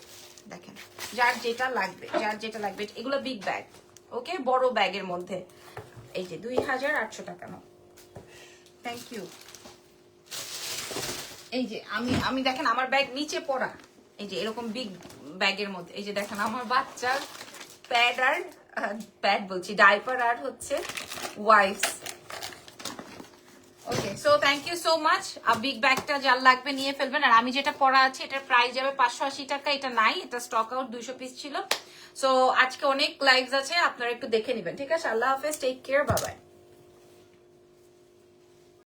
দেখেন, যার যেটা লাগবে, যার যেটা লাগবে। এগুলো বিগ ব্যাগ, ওকে, বড় ব্যাগের মধ্যে। এই যে 2800 টাকা নাও, থ্যাংক ইউ। এই যে আমি দেখেন আমার ব্যাগ নিচে পড়া, এই যে এরকম বিগ ব্যাগের মধ্যে। এই যে দেখেন আমার বাচ্চার প্যাড বলছি, ডাইপার আর হচ্ছে wipes. Okay, so thank you so much. Big ব্যাগটা যার লাগবে নিয়ে ফেলবেন। আর আমি যেটা পরা আছে এটার প্রাইস যাবে 580 টাকা, এটা নাই, এটা স্টক আউট, 200 পিস ছিল। সো আজকে অনেক লাইভস আছে, আপনারা একটু দেখে নেবেন, ঠিক আছে? আল্লাহ হাফেজ, টেক কেয়ার, বাই বাই।